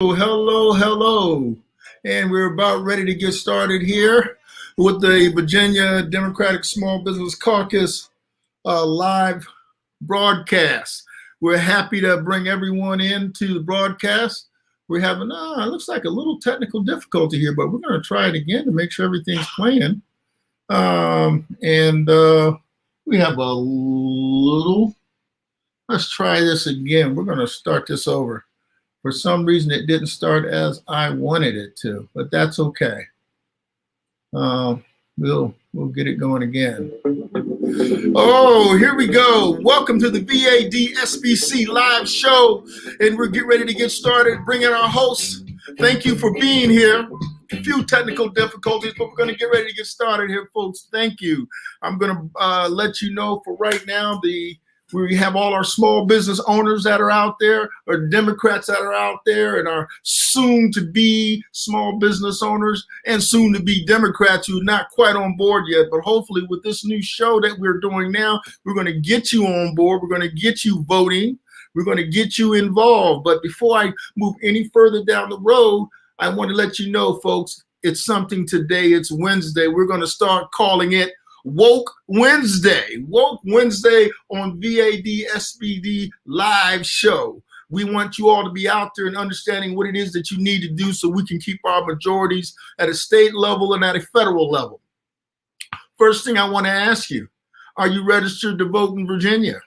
Hello, hello. And we're about ready to get started here with the Virginia Democratic Small Business Caucus live broadcast. We're happy to bring everyone into the broadcast. We're having, it looks like a little technical difficulty here, but we're going to try it again to make sure everything's playing. We have a little, let's try this again. We're going to start this over. For some reason, it didn't start as I wanted it to, but that's okay. We'll get it going again. Oh, here we go. Welcome to the VADSBC live show, and we're getting ready to get started. Bring in our hosts. Thank you for being here. A few technical difficulties, but we're going to get ready to get started here, folks. Thank you. I'm going to let you know for right now we have all our small business owners that are out there, or Democrats that are out there, and our soon-to-be small business owners and soon-to-be Democrats who are not quite on board yet. But hopefully with this new show that we're doing now, we're going to get you on board. We're going to get you voting. We're going to get you involved. But before I move any further down the road, I want to let you know, folks, it's something today. It's Wednesday. We're going to start calling it Woke Wednesday. Woke Wednesday on VADSBD live show. We want you all to be out there and understanding what it is that you need to do so we can keep our majorities at a state level and at a federal level. First thing I want to ask you, are you registered to vote in Virginia?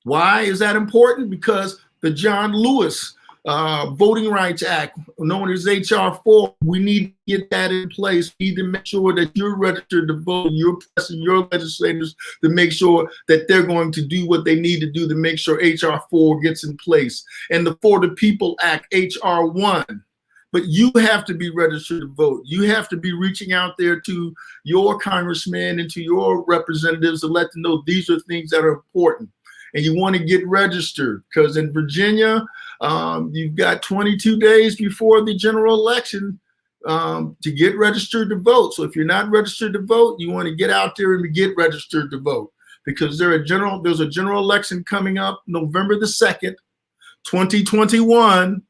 Why is that important? Because the John Lewis Voting Rights Act, known as HR 4, we need to get that in place. We need to make sure that you're registered to vote. You're pressing your legislators to make sure that they're going to do what they need to do to make sure HR 4 gets in place. And the For the People Act, HR 1. But you have to be registered to vote. You have to be reaching out there to your congressmen and to your representatives to let them know these are things that are important. And you want to get registered, because in Virginia, you've got 22 days before the general election to get registered to vote. So if you're not registered to vote, you want to get out there and get registered to vote, because there's a general election coming up November the 2nd, 2021.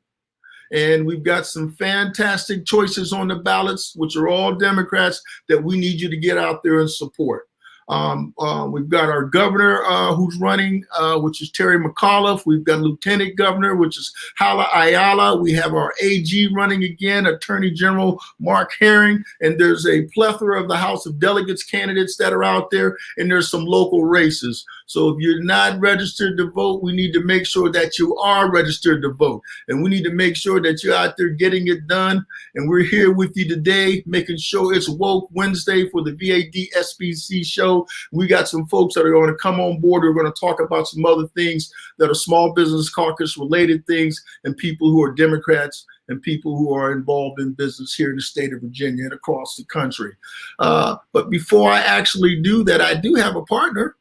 And we've got some fantastic choices on the ballots, which are all Democrats, that we need you to get out there and support. We've got our governor who's running, which is Terry McAuliffe. We've got Lieutenant Governor, which is Hala Ayala. We have our AG running again, Attorney General Mark Herring. And there's a plethora of the House of Delegates candidates that are out there, and there's some local races. So if you're not registered to vote, we need to make sure that you are registered to vote. And we need to make sure that you're out there getting it done. And we're here with you today, making sure it's Woke Wednesday for the VADSBC show. We got some folks that are going to come on board. We're going to talk about some other things that are small business caucus related things, and people who are Democrats and people who are involved in business here in the state of Virginia and across the country. But before I actually do that, I do have a partner,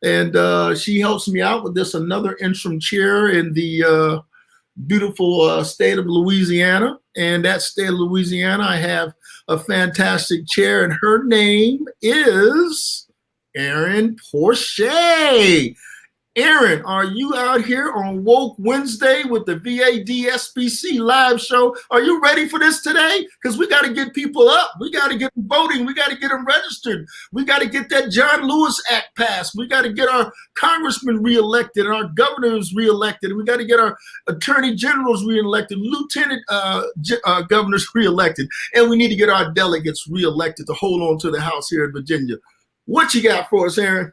and she helps me out with this, another interim chair in the beautiful state of Louisiana. And that state of Louisiana, I have a fantastic chair, and her name is Erin Porcher. Erin, are you out here on Woke Wednesday with the VADSBC live show? Are you ready for this today? Because we got to get people up. We got to get them voting. We got to get them registered. We got to get that John Lewis Act passed. We got to get our congressmen reelected and our governors reelected. We got to get our attorney generals reelected, lieutenant governors reelected. And we need to get our delegates reelected to hold on to the House here in Virginia. What you got for us, Erin?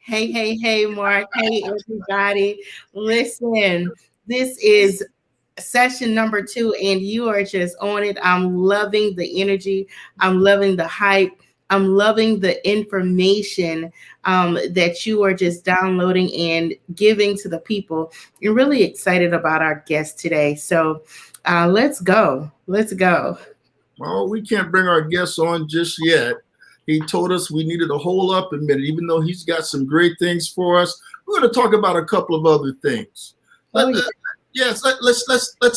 Hey, Mark. Hey, everybody. Listen, this is session number 2, and you are just on it. I'm loving the energy. I'm loving the hype. I'm loving the information that you are just downloading and giving to the people. I'm really excited about our guest today. So let's go. Let's go. Well, we can't bring our guests on just yet. He told us we needed to hold up a minute, even though he's got some great things for us. We're going to talk about a couple of other things. Let's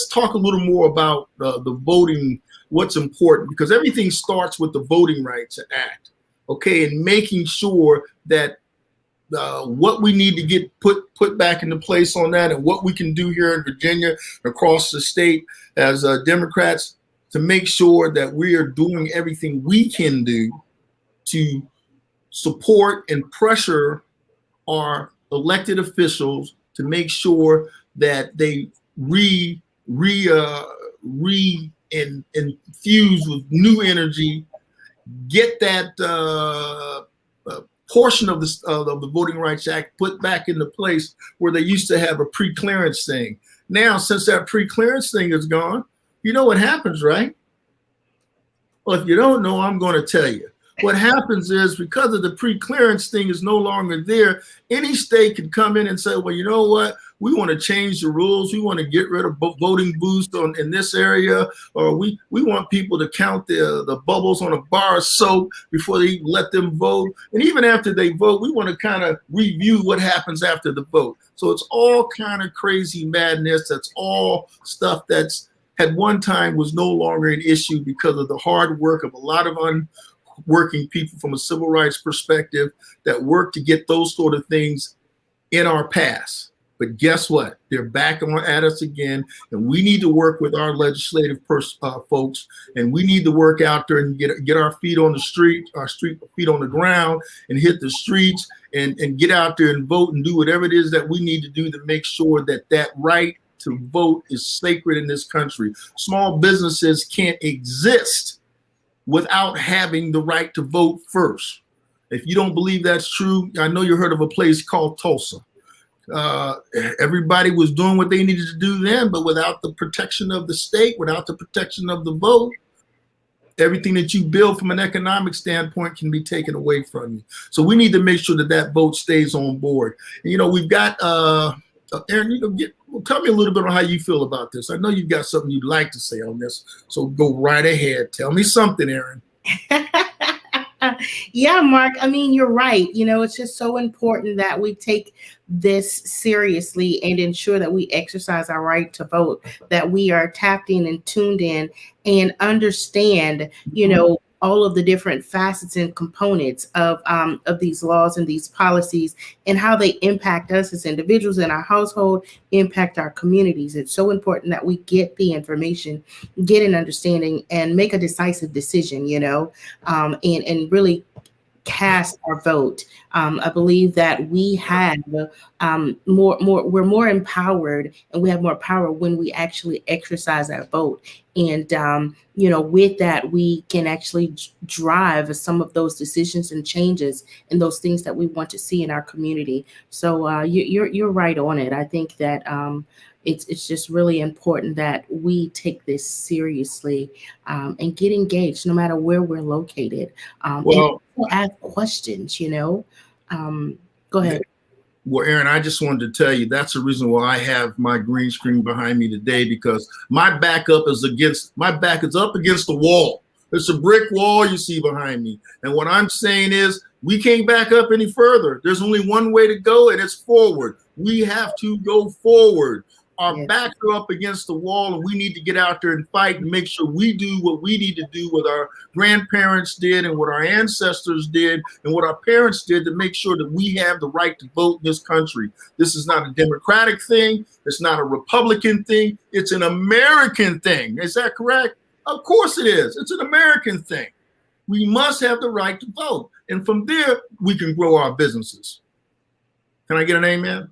talk a little more about the voting, what's important, because everything starts with the Voting Rights Act, okay, and making sure that what we need to get put back into place on that, and what we can do here in Virginia, across the state, as Democrats, to make sure that we are doing everything we can do to support and pressure our elected officials to make sure that they infuse with new energy, get that portion of the Voting Rights Act put back into place where they used to have a pre-clearance thing. Now, since that pre-clearance thing is gone, you know what happens, right? Well, if you don't know, I'm going to tell you. What happens is, because of the pre-clearance thing is no longer there, any state can come in and say, well, you know what? We want to change the rules. We want to get rid of voting booths in this area, or we want people to count the bubbles on a bar of soap before they let them vote. And even after they vote, we want to kind of review what happens after the vote. So it's all kind of crazy madness. That's all stuff that's at one time was no longer an issue because of the hard work of a lot of working people from a civil rights perspective that work to get those sort of things in our past. But guess what? They're back at us again, and we need to work with our legislative folks, and we need to work out there and get our feet on the street, feet on the ground, and hit the streets and get out there and vote and do whatever it is that we need to do to make sure that that right to vote is sacred in this country. Small businesses can't exist without having the right to vote first. If you don't believe that's true, I know you heard of a place called Tulsa. Everybody was doing what they needed to do then, but without the protection of the state, without the protection of the vote, everything that you build from an economic standpoint can be taken away from you. So we need to make sure that that vote stays on board. And, you know, we've got, Aaron, tell me a little bit on how you feel about this. I know you've got something you'd like to say on this, so go right ahead. Tell me something, Aaron. Yeah, Mark, I mean, you're right. You know, it's just so important that we take this seriously and ensure that we exercise our right to vote, that we are tapped in and tuned in and understand, you know, all of the different facets and components of these laws and these policies and how they impact us as individuals in our household, impact our communities. It's so important that we get the information, get an understanding, and make a decisive decision, you know, and really cast our vote. I believe that we have we're more empowered, and we have more power when we actually exercise our vote. And, you know, with that, we can actually drive some of those decisions and changes and those things that we want to see in our community. So you're right on it. I think that it's just really important that we take this seriously and get engaged no matter where we're located. Well, and ask questions, you know. Go ahead. Well, Aaron, I just wanted to tell you that's the reason why I have my green screen behind me today, because my back is up against the wall. It's a brick wall you see behind me. And what I'm saying is we can't back up any further. There's only one way to go, and it's forward. We have to go forward. Our backs are up against the wall, and we need to get out there and fight and make sure we do what we need to do, what our grandparents did and what our ancestors did and what our parents did, to make sure that we have the right to vote in this country. This is not a Democratic thing. It's not a Republican thing. It's an American thing. Is that correct? Of course it is. It's an American thing. We must have the right to vote. And from there, we can grow our businesses. Can I get an amen?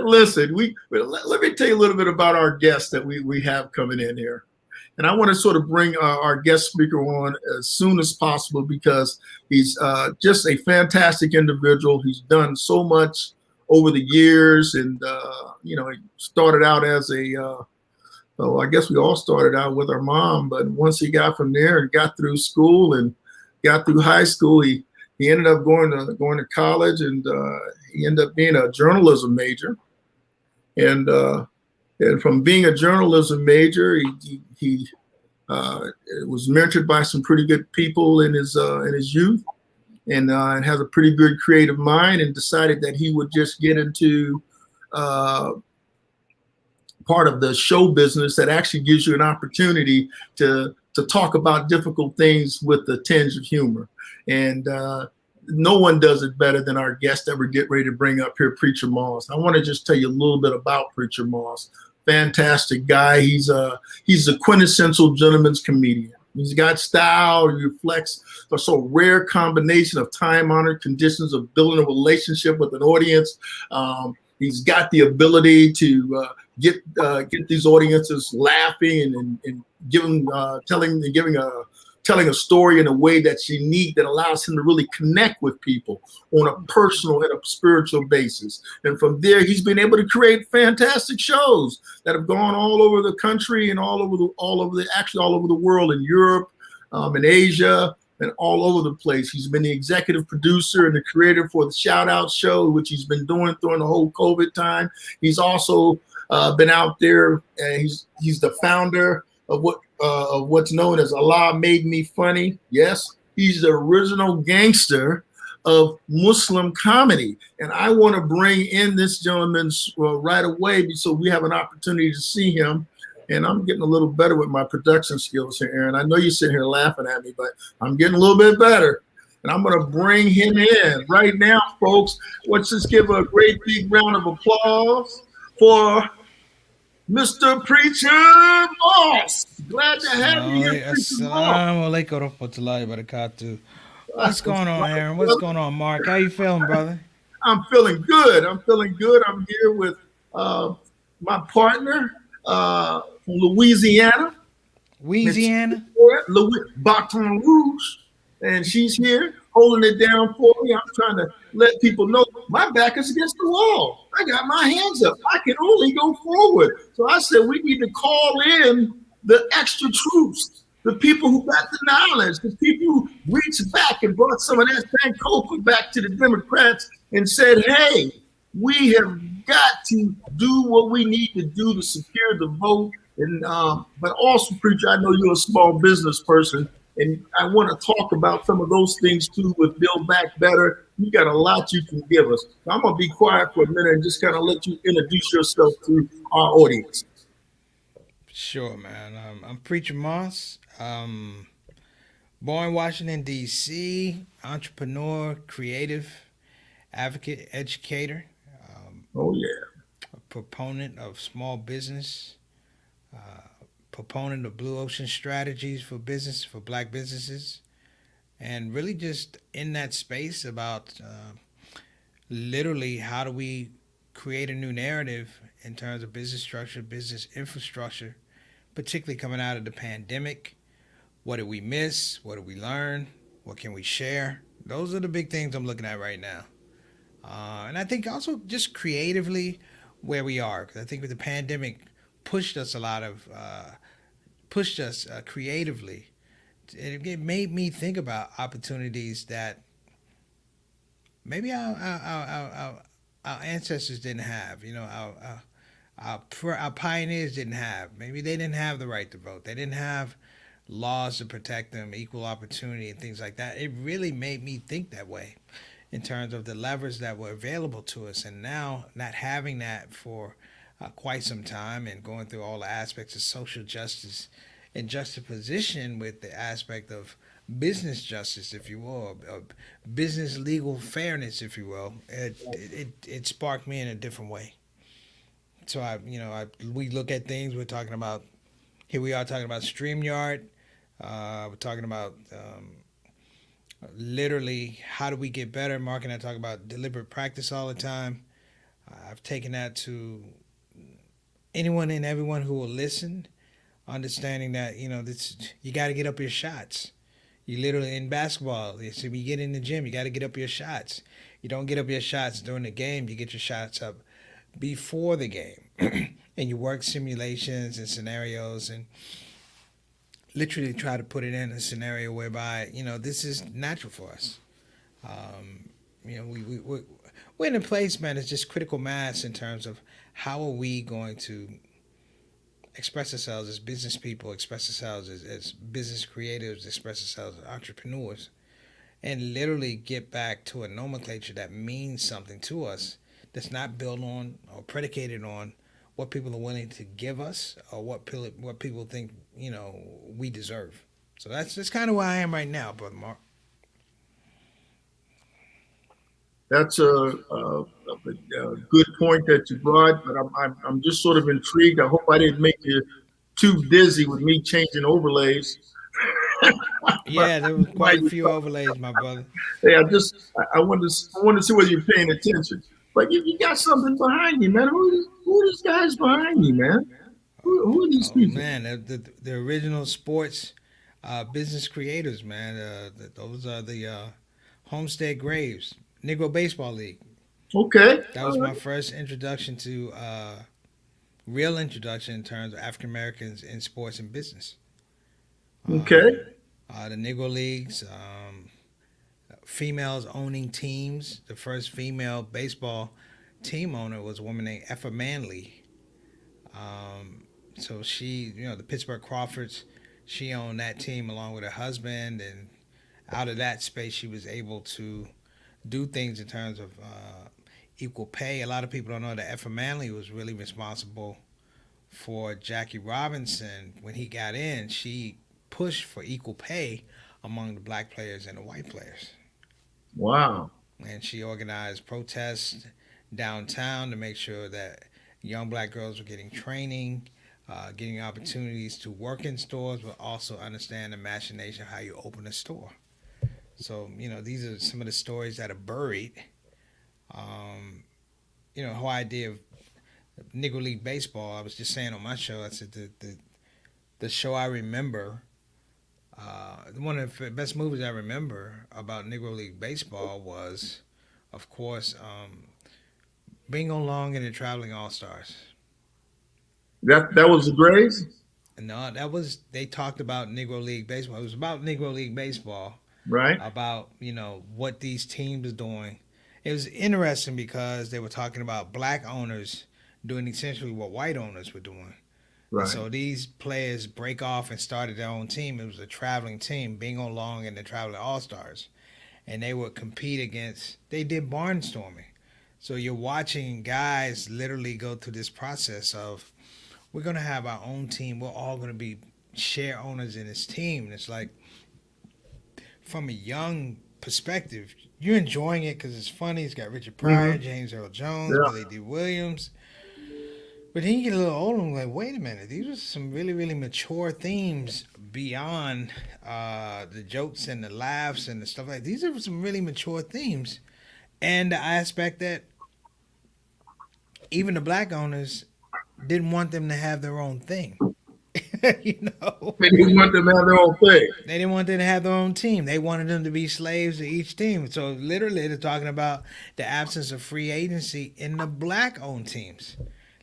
Listen, let me tell you a little bit about our guest that we have coming in here. And I want to sort of bring our guest speaker on as soon as possible, because he's just a fantastic individual. He's done so much over the years. And, you know, he started out as I guess we all started out with our mom. But once he got from there and got through school and got through high school, he ended up going to college, and he ended up being a journalism major. And from being a journalism major, he was mentored by some pretty good people in his youth, and has a pretty good creative mind, and decided that he would just get into part of the show business that actually gives you an opportunity to to talk about difficult things with a tinge of humor. And no one does it better than our guest that we're getting ready to bring up here, Preacher Moss. I want to just tell you a little bit about Preacher Moss. Fantastic guy. He's a quintessential gentleman's comedian. He's got style. He reflects a so rare combination of time-honored conditions of building a relationship with an audience. He's got the ability to get these audiences laughing and giving telling a story in a way that's unique, that allows him to really connect with people on a personal and a spiritual basis. And from there, he's been able to create fantastic shows that have gone all over the country and all over the world, in Europe, in Asia, and all over the place. He's been the executive producer and the creator for the Shout Out Show, which he's been doing during the whole COVID time. He's also been out there, and he's the founder of what's known as Allah Made Me Funny. Yes, he's the original gangster of Muslim comedy. And I want to bring in this gentleman right away so we have an opportunity to see him. And I'm getting a little better with my production skills here, Aaron. I know you're sitting here laughing at me, but I'm getting a little bit better. And I'm going to bring him in right now, folks. Let's just give a great big round of applause for Mr. Preacher Moss. Glad to have you here, Preacher Moss. What's going on, Aaron? What's going on, Mark? How you feeling, brother? I'm feeling good. I'm here with my partner from Louisiana. Baton Rouge. And she's here holding it down for me. I'm trying to let people know my back is against the wall. I got my hands up. I can only go forward. So I said we need to call in the extra troops, the people who got the knowledge, the people who reached back and brought some of that Sankofa back to the Democrats and said, hey, we have got to do what we need to do to secure the vote. And but also, Preacher, I know you're a small business person, and I want to talk about some of those things too with Build Back Better. You got a lot you can give us. So I'm going to be quiet for a minute and just kind of let you introduce yourself to our audience. Sure, man. I'm Preacher Moss. Born in Washington, D.C., entrepreneur, creative, advocate, educator. Oh, yeah. A proponent of small business. Proponent of blue ocean strategies for business, for black businesses, and really just in that space about literally how do we create a new narrative in terms of business structure, business infrastructure, particularly coming out of the pandemic. What did we miss? What did we learn? What can we share? Those are the big things I'm looking at right now. And I think also just creatively where we are, because I think with the pandemic pushed us creatively. It made me think about opportunities that maybe our ancestors didn't have. You know, our pioneers didn't have. Maybe they didn't have the right to vote. They didn't have laws to protect them, equal opportunity, and things like that. It really made me think that way in terms of the levers that were available to us, and now not having that for quite some time and going through all the aspects of social justice and juxtaposition with the aspect of business justice, if you will, or business legal fairness, if you will, it sparked me in a different way. So we look at things. We're talking about, here we are talking about StreamYard. We're talking about literally how do we get better. Mark and I talk about deliberate practice all the time. I've taken that to anyone and everyone who will listen, understanding that, you got to get up your shots. You literally, in basketball, so you get in the gym, you got to get up your shots. You don't get up your shots during the game, you get your shots up before the game. And you work simulations and scenarios and literally try to put it in a scenario whereby, this is natural for us. We're in a place, man, it's just critical mass in terms of how are we going to express ourselves as business people, express ourselves as business creatives, express ourselves as entrepreneurs, and literally get back to a nomenclature that means something to us, that's not built on or predicated on what people are willing to give us or what people think we deserve. So that's kind of where I am right now, brother Mark. That's a good point that you brought, but I'm just sort of intrigued. I hope I didn't make you too dizzy with me changing overlays. But Yeah, there was quite might a be few overlays, my brother. Hey, I want to see whether you're paying attention. But you got something behind you, man. Who are these guys behind you, man? Who are these Oh people? man, the original sports business creators, man. Those are the Homestead Graves, Negro Baseball League. Okay. That was my first introduction to real introduction in terms of African Americans in sports and business. Okay. The Negro Leagues, females owning teams. The first female baseball team owner was a woman named Effa Manley. So she, the Pittsburgh Crawfords, she owned that team along with her husband, and out of that space, she was able to do things in terms of equal pay. A lot of people don't know that Effa Manley was really responsible for Jackie Robinson when he got in. She pushed for equal pay among the black players and the white players. Wow. And she organized protests downtown to make sure that young black girls were getting training, getting opportunities to work in stores, but also understand the machination of how you open a store. So, these are some of the stories that are buried. The whole idea of Negro League Baseball, I was just saying on my show, I said the show I remember, one of the best movies I remember about Negro League Baseball was, of course, Bingo Long and the Traveling All Stars. That was the Grays? No, they talked about Negro League Baseball. It was about Negro League Baseball, Right. about what these teams are doing. It was interesting because they were talking about black owners doing essentially what white owners were doing. Right. And so these players break off and started their own team. It was a traveling team, Bingo Long and the Traveling All Stars, and they would compete against. They did barnstorming. So you're watching guys literally go through this process of, we're going to have our own team. We're all going to be share owners in this team. And it's like, from a young perspective, you're enjoying it because it's funny. It's got Richard Pryor, James Earl Jones, Yeah. Billy D. Williams. But then you get a little older and like, wait a minute, these are some really, really mature themes beyond the jokes and the laughs and the stuff like that. These are some really mature themes. And the aspect that even the black owners didn't want them to have their own thing. They didn't want them to have their own thing. They didn't want them to have their own team. They wanted them to be slaves to each team. So literally they're talking about the absence of free agency in the black-owned teams.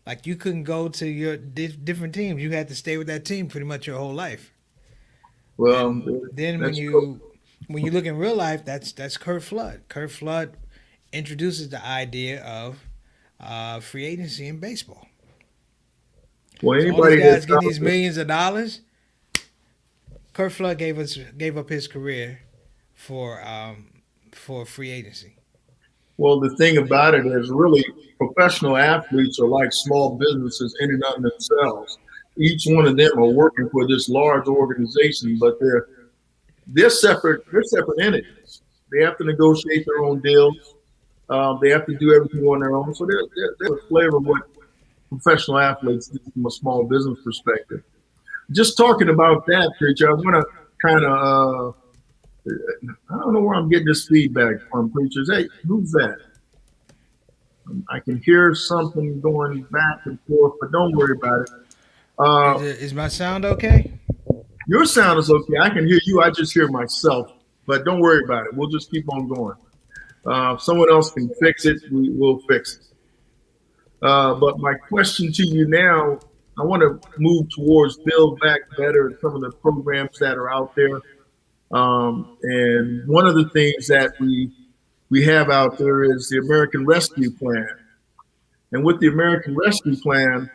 Like, you couldn't go to your different teams. You had to stay with that team pretty much your whole life. Well, and then when true. you look in real life, that's Kurt Flood. Kurt Flood introduces the idea of free agency in baseball. Well, So all anybody these guys that's getting these millions of dollars. Kurt Flood gave up his career for free agency. Well, the thing about it is, really, professional athletes are like small businesses in and of themselves. Each one of them are working for this large organization, but they're separate. They're separate entities. They have to negotiate their own deals. They have to do everything on their own. So they're a flavor of what professional athletes do from a small business perspective. Just talking about that, preacher, I want to kind of. I don't know where I'm getting this feedback from, preachers. Hey, who's that? I can hear something going back and forth, but don't worry about it. Is my sound okay? Your sound is okay. I can hear you. I just hear myself, but don't worry about it. We'll just keep on going. If someone else can fix it, we will fix it. But my question to you now, I want to move towards Build Back Better and some of the programs that are out there. And one of the things that we have out there is the American Rescue Plan. And with the American Rescue Plan,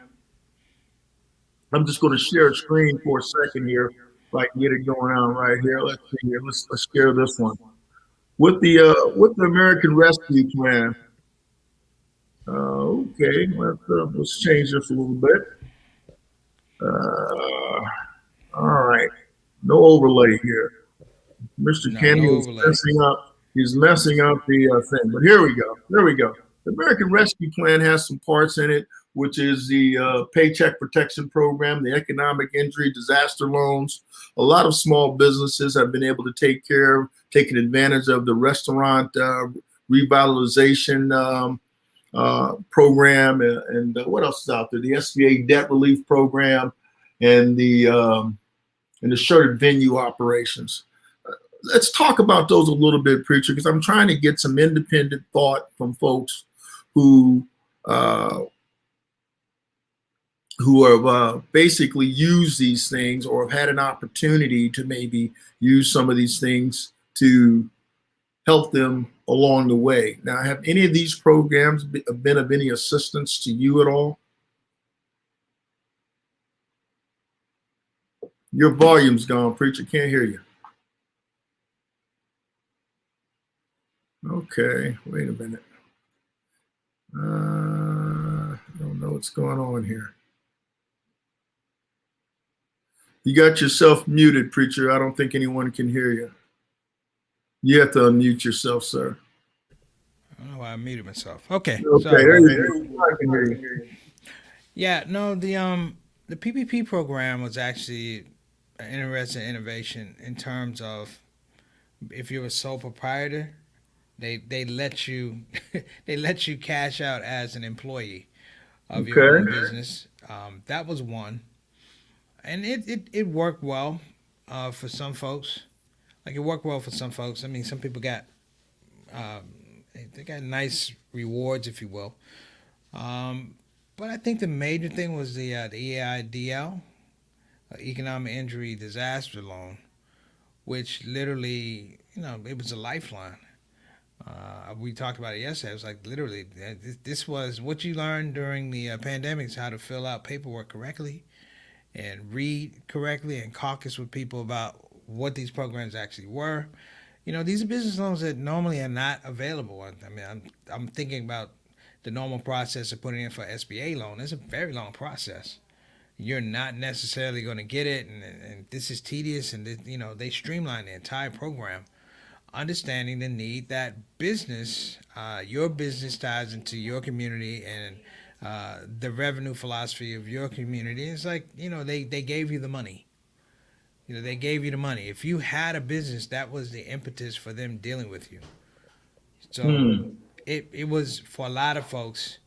I'm just going to share a screen for a second here, so I can get it going on right here. Let's see here. Let's share this one. With the American Rescue Plan, Okay, let's change this a little bit. Uh, all right, no overlay here. Mr. No, Kenny no is overlay. messing up. He's messing up the thing. But here we go. There we go. The American Rescue Plan has some parts in it, which is the Paycheck Protection Program, the economic injury disaster loans. A lot of small businesses have been able to taking advantage of the restaurant revitalization program, and what else is out there? The SBA debt relief program, and the shuttered venue operations. Let's talk about those a little bit, preacher, because I'm trying to get some independent thought from folks who uh, have basically used these things or have had an opportunity to maybe use some of these things to help them along the way. Now, have any of these programs been of any assistance to you at all? Your volume's gone, preacher. Can't hear you. Okay, wait a minute. I don't know what's going on here. You got yourself muted, preacher. I don't think anyone can hear you. You have to unmute yourself, sir. I don't know why I muted myself. Okay, Okay, sorry there about you that. go. I can hear you. Yeah, no, the PPP program was actually an interesting innovation in terms of if you're a sole proprietor, they let you they let you cash out as an employee of your own Okay. business. That was one, and it worked well for some folks. Like it worked well for some folks. I mean, some people got they got nice rewards, if you will. Um, but I think the major thing was the EIDL, Economic Injury Disaster Loan, which literally, it was a lifeline. We talked about it yesterday. It was like literally, this was what you learned during the pandemic is how to fill out paperwork correctly and read correctly and caucus with people about what these programs actually were. These are business loans that normally are not available. I mean, I'm thinking about the normal process of putting in for SBA loan. It's a very long process. You're not necessarily going to get it, and this is tedious. And they streamline the entire program, understanding the need that your business ties into your community and the revenue philosophy of your community. It's like they gave you the money. They gave you the money. If you had a business, that was the impetus for them dealing with you. So Hmm. it was for a lot of folks.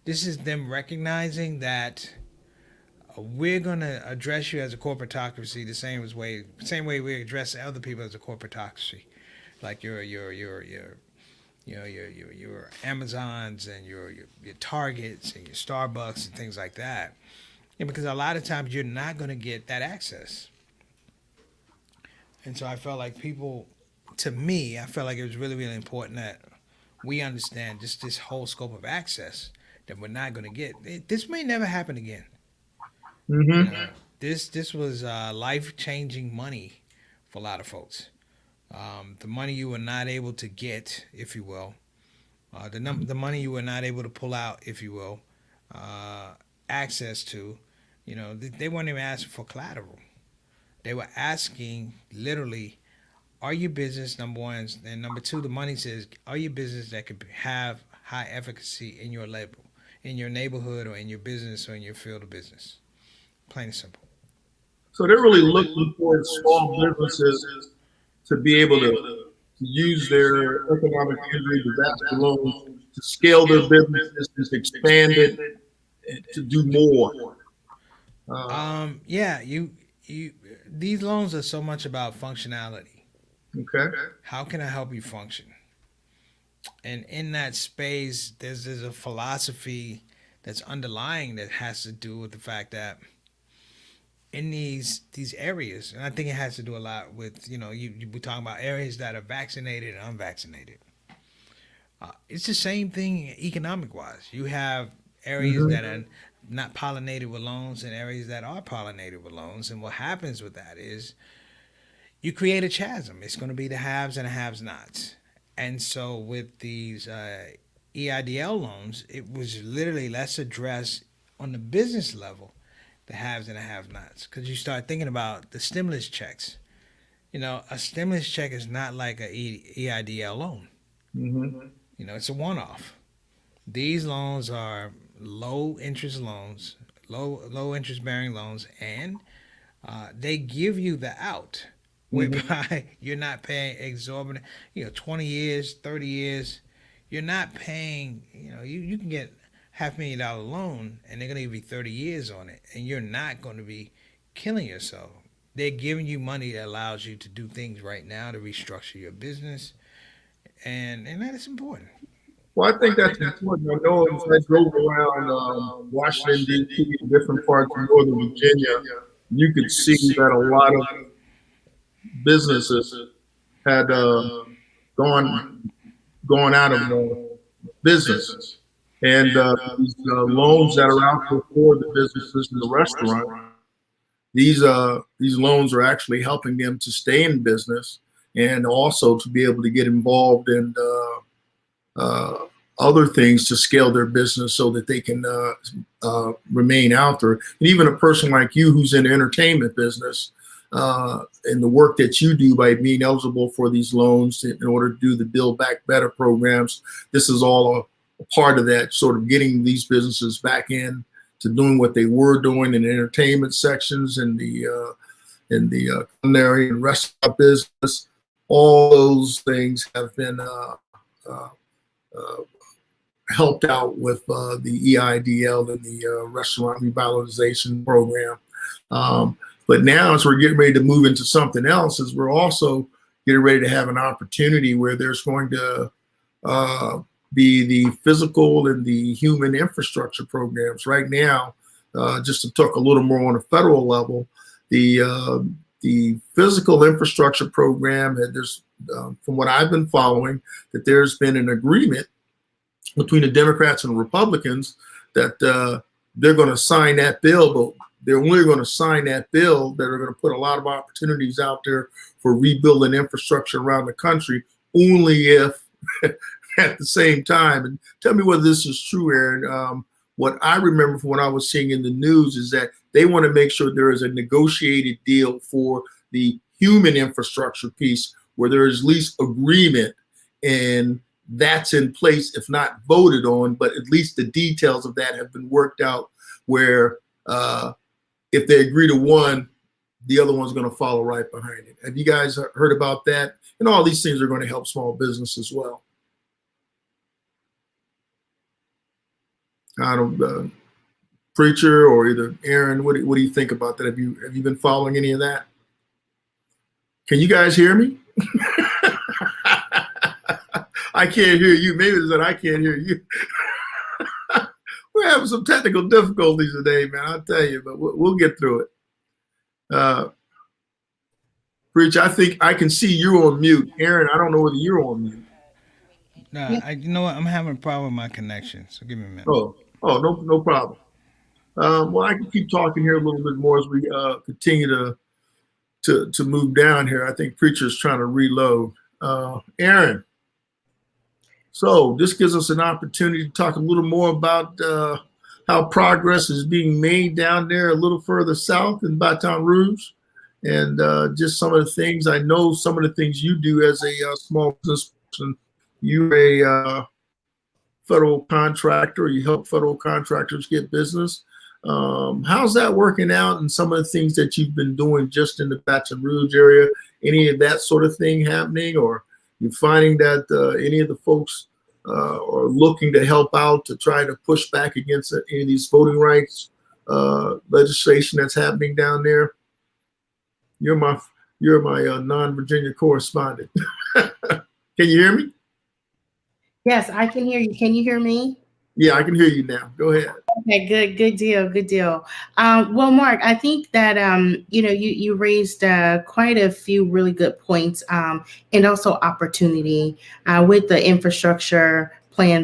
This is them recognizing that we're gonna address you as a corporatocracy the same way we address other people as a corporatocracy, like your Amazons and your Targets and your Starbucks and things like that. Because a lot of times you're not gonna get that access. And so I felt like I felt like it was really, really important that we understand just this whole scope of access that we're not going to get. This may never happen again. You Mm-hmm. know, this was life changing money for a lot of folks. The money you were not able to get, if you will, the money you were not able to pull out, if you will, uh, access to. They weren't even asking for collateral. They were asking literally, are you business, number one, and number two, the money says, are you business that could have high efficacy in your label, in your neighborhood, or in your business, or in your field of business? Plain and simple. So they're really looking for small businesses to be able to use their economic injury disaster loans to scale their businesses, to expand it, and to do more. Yeah, you these loans are so much about functionality. Okay. How can I help you function? And in that space, there's a philosophy that's underlying that has to do with the fact that in these areas, and I think it has to do a lot with we're talking about areas that are vaccinated and unvaccinated. It's the same thing economic wise. You have areas that Mm-hmm. are not pollinated with loans and areas that are pollinated with loans. And what happens with that is you create a chasm. It's going to be the haves and the have nots. And so with these EIDL loans, it was literally, let's address on the business level the haves and the have-nots, because you start thinking about the stimulus checks. You know, a stimulus check is not like a EIDL loan. Mm-hmm. You know, it's a one-off. These loans are low interest loans, low interest bearing loans, and they give you the out, whereby you're not paying exorbitant. 20 years, 30 years, you're not paying. You can get $500,000 loan, and they're gonna give you 30 years on it, and you're not going to be killing yourself. They're giving you money that allows you to do things right now to restructure your business, and that is important. Well, I think that's important. I know as I drove around Washington, D.C., and different parts of Northern Virginia, you could see that a lot of businesses had gone out of business. And these loans that are out there for the businesses and the restaurant, these loans are actually helping them to stay in business and also to be able to get involved in other things to scale their business so that they can remain out there. And even a person like you who's in the entertainment business and the work that you do by being eligible for these loans in order to do the Build Back Better programs, this is all a part of that, sort of getting these businesses back in to doing what they were doing in the entertainment sections and the culinary and restaurant business. All those things have been helped out with the EIDL and the restaurant revitalization program. But now, as we're getting ready to move into something else, is we're also getting ready to have an opportunity where there's going to be the physical and the human infrastructure programs. Right now, just to talk a little more on a federal level, the physical infrastructure program, there's from what I've been following, that there's been an agreement between the Democrats and Republicans that they're going to sign that bill, but they're only going to sign that bill that are going to put a lot of opportunities out there for rebuilding infrastructure around the country, only if at the same time, and tell me whether this is true, Aaron, what I remember from what I was seeing in the news is that they want to make sure there is a negotiated deal for the human infrastructure piece where there is at least agreement, and that's in place, if not voted on, but at least the details of that have been worked out where if they agree to one, the other one's going to follow right behind it. Have you guys heard about that? And all these things are going to help small business as well. I don't, Preacher or either Aaron, what do you think about that? Have you been following any of that? Can you guys hear me? I can't hear you. Maybe it's that I can't hear you. We're having some technical difficulties today, man. I'll tell you, but we'll get through it. Preacher, I think I can see you on mute. Aaron, I don't know whether you're on mute. Nah, you know what? I'm having a problem with my connection, so give me a minute. Oh, no problem. Well, I can keep talking here a little bit more as we continue to move down here. I think Preacher's trying to reload. Aaron, so this gives us an opportunity to talk a little more about how progress is being made down there a little further south in Baton Rouge, and just some of the things. I know some of the things you do as a small business person. You're a federal contractor. You help federal contractors get business. How's that working out, and some of the things that you've been doing just in the Baton Rouge area? Any of that sort of thing happening, or you finding that any of the folks are looking to help out to try to push back against any of these voting rights legislation that's happening down there? You're my non-Virginia correspondent. Can you hear me? Yes, I can hear you. Can you hear me? Yeah, I can hear you now. Go ahead. Okay, good deal. Well, Mark, I think that you raised quite a few really good points, and also opportunity with the infrastructure plan,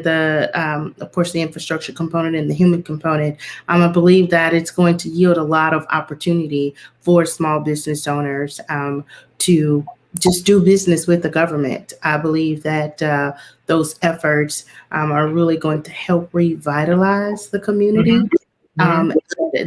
of course, the infrastructure component and the human component. I believe that it's going to yield a lot of opportunity for small business owners to just do business with the government. I believe that those efforts are really going to help revitalize the community. Mhm.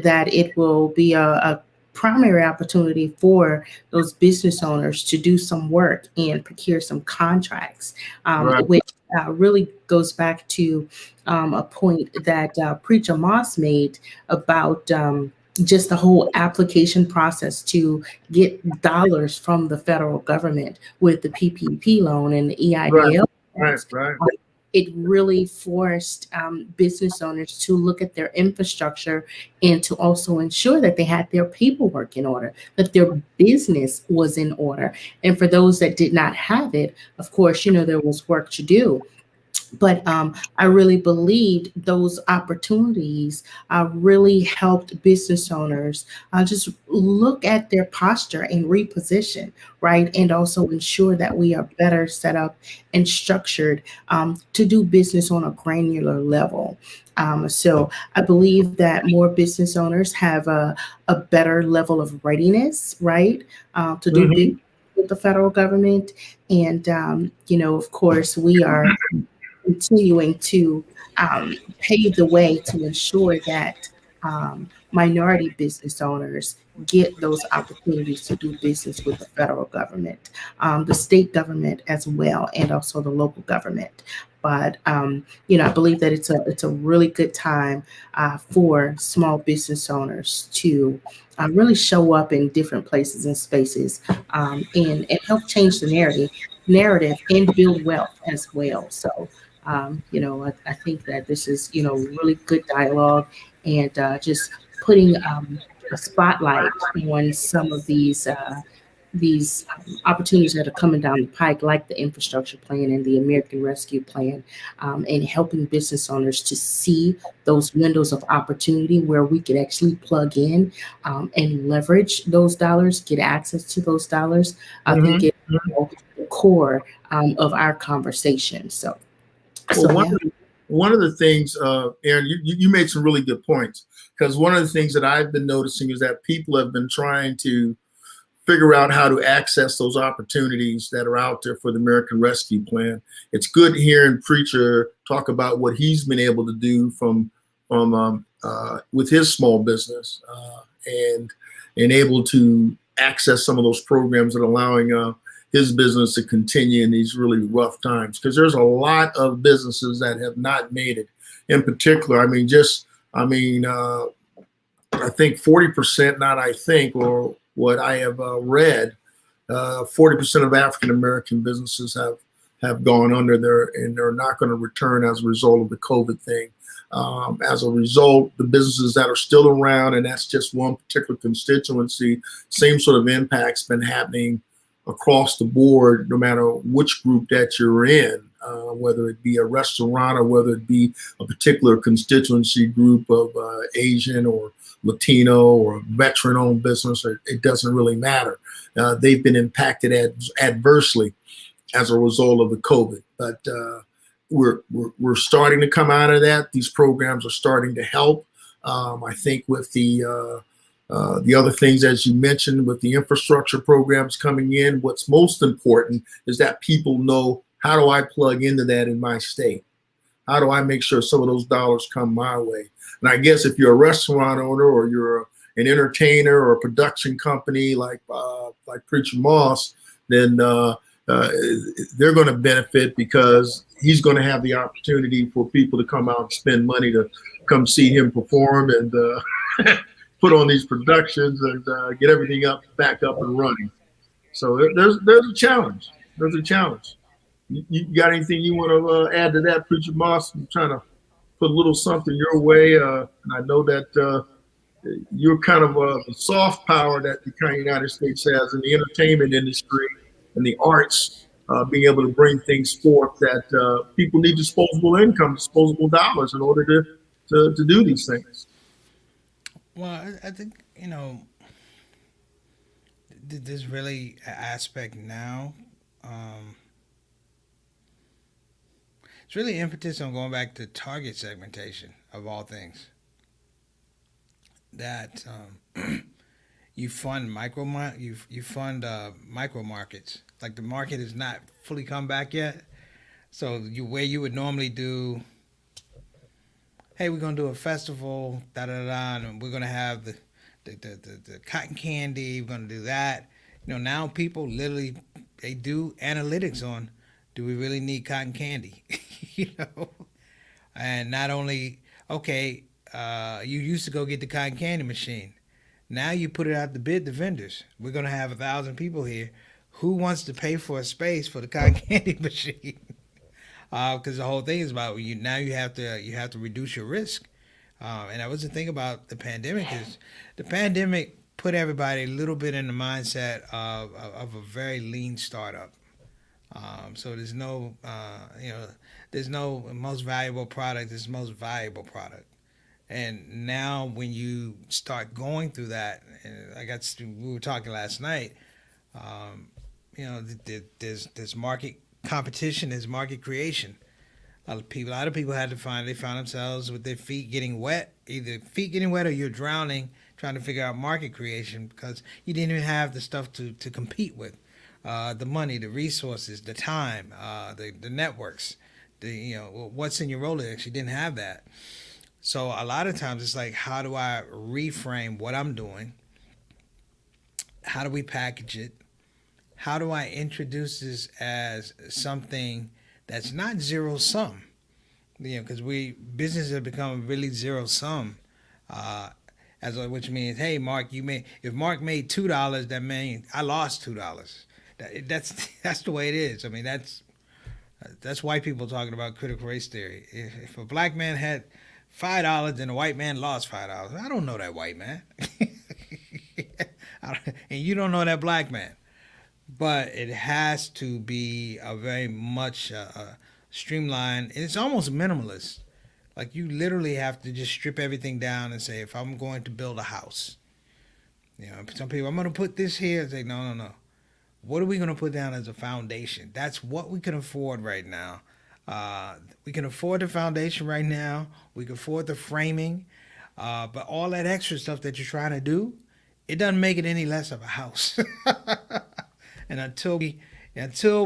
That it will be a primary opportunity for those business owners to do some work and procure some contracts, Right. which really goes back to a point that Preacher Moss made about just the whole application process to get dollars from the federal government with the PPP loan and the Right. EIDL Right. loans. Right. It really forced business owners to look at their infrastructure and to also ensure that they had their paperwork in order, that their business was in order. And for those that did not have it, of course, there was work to do. But I really believed those opportunities really helped business owners just look at their posture and reposition, right? And also ensure that we are better set up and structured to do business on a granular level. So I believe that more business owners have a better level of readiness, right, to do Hmm. business with the federal government. And, of course, we are continuing to pave the way to ensure that minority business owners get those opportunities to do business with the federal government, the state government as well, and also the local government. But I believe that it's a really good time for small business owners to really show up in different places and spaces, and help change the narrative and build wealth as well. So I think that this is, really good dialogue and just putting a spotlight on some of these opportunities that are coming down the pike, like the infrastructure plan and the American Rescue Plan, and helping business owners to see those windows of opportunity where we could actually plug in and leverage those dollars, get access to those dollars. I think Hmm. it's the core of our conversation. So Well, yeah. one of the things, Aaron, you made some really good points, because one of the things that I've been noticing is that people have been trying to figure out how to access those opportunities that are out there for the American Rescue Plan. It's good hearing Preacher talk about what he's been able to do from with his small business, and able to access some of those programs that are allowing his business to continue in these really rough times. Because there's a lot of businesses that have not made it. In particular, I think 40%, not I think, or what I have read, 40% of African American businesses have gone under there, and they're not going to return as a result of the COVID thing. As a result, the businesses that are still around, and that's just one particular constituency, same sort of impact's been happening across the board, no matter which group that you're in, whether it be a restaurant or whether it be a particular constituency group of Asian or Latino or veteran-owned business, or it doesn't really matter. They've been impacted adversely as a result of the COVID, but we're starting to come out of that. These programs are starting to help. I think with the other things, as you mentioned, with the infrastructure programs coming in, what's most important is that people know, how do I plug into that in my state? How do I make sure some of those dollars come my way? And I guess if you're a restaurant owner, or you're an entertainer or a production company like Preacher Moss, then they're going to benefit, because he's going to have the opportunity for people to come out and spend money to come see him perform and put on these productions and get everything back up and running. So there's a challenge. There's a challenge. You got anything you want to add to that, Preacher Moss? I'm trying to put a little something your way. And I know that you're kind of the soft power that the kind of United States has in the entertainment industry and the arts, being able to bring things forth that people need disposable income, disposable dollars in order to do these things. Well, I think there's really an aspect now. Um, it's really impetus on going back to target segmentation of all things. That you fund micro you fund micro markets Like the market is not fully come back yet. So where you would normally do, hey, we're gonna do a festival, da da da, and we're gonna have the cotton candy. We're gonna do that. Now people literally they do analytics on, do we really need cotton candy? you know, and not only okay, you used to go get the cotton candy machine. Now you put it out to bid to vendors. We're gonna have 1,000 people here. Who wants to pay for a space for the cotton candy machine? Because the whole thing is about you. Now you have to reduce your risk, and that was the thing about the pandemic is the pandemic put everybody a little bit in the mindset of a very lean startup. So there's no there's no most valuable product. There's most valuable product. And now when you start going through that, and we were talking last night. There's market competition, there's market creation. A lot of people they found themselves with their feet getting wet, either feet getting wet or you're drowning trying to figure out market creation because you didn't even have the stuff to compete with. The money, the resources, the time, the networks, what's in your Rolodex. You didn't have that. So a lot of times it's like, how do I reframe what I'm doing? How do we package it? How do I introduce this as something that's not zero sum? Because businesses have become really zero sum, which means, hey, Mark, if Mark made $2, that means I lost $2. That's the way it is. I mean, that's white people talking about critical race theory. If a black man had $5 and a white man lost $5, I don't know that white man, and you don't know that black man. But it has to be a very much streamlined. It's almost minimalist. Like you literally have to just strip everything down and say, if I'm going to build a house, some people, I'm going to put this here. And say, no. What are we going to put down as a foundation? That's what we can afford right now. We can afford the foundation right now. We can afford the framing. But all that extra stuff that you're trying to do, it doesn't make it any less of a house. And until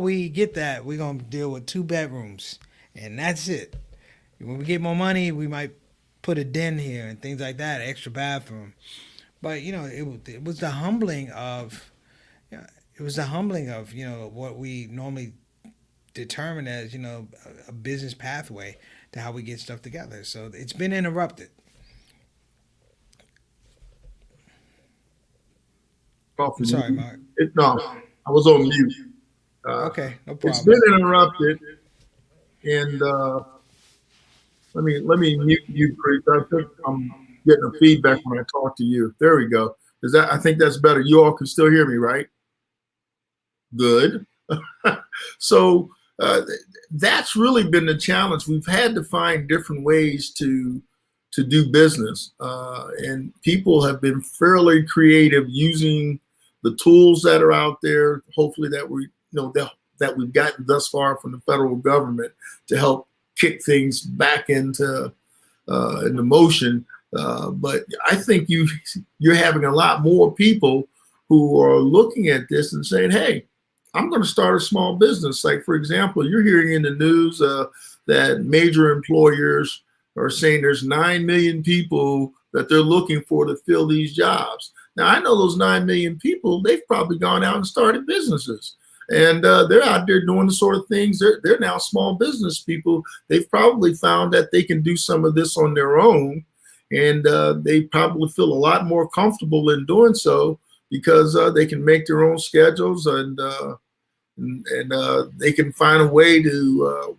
we get that, we're gonna deal with 2 bedrooms, and that's it. When we get more money, we might put a den here and things like that, extra bathroom. But it was the humbling of, what we normally determine as a business pathway to how we get stuff together. So it's been interrupted. I'm sorry, Mark. I was on mute. Okay, no problem. It's been interrupted, and let me mute you, Chris. I think I'm getting a feedback when I talk to you. There we go. I think that's better. You all can still hear me, right? Good. So that's really been the challenge. We've had to find different ways to do business, and people have been fairly creative using the tools that are out there, hopefully that we've gotten thus far from the federal government to help kick things back into motion. But I think you're having a lot more people who are looking at this and saying, hey, I'm going to start a small business. Like, for example, you're hearing in the news that major employers are saying there's 9 million people that they're looking for to fill these jobs. Now, I know those 9 million people, they've probably gone out and started businesses. And they're out there doing the sort of things. They're now small business people. They've probably found that they can do some of this on their own. And they probably feel a lot more comfortable in doing so because they can make their own schedules and they can find a way to,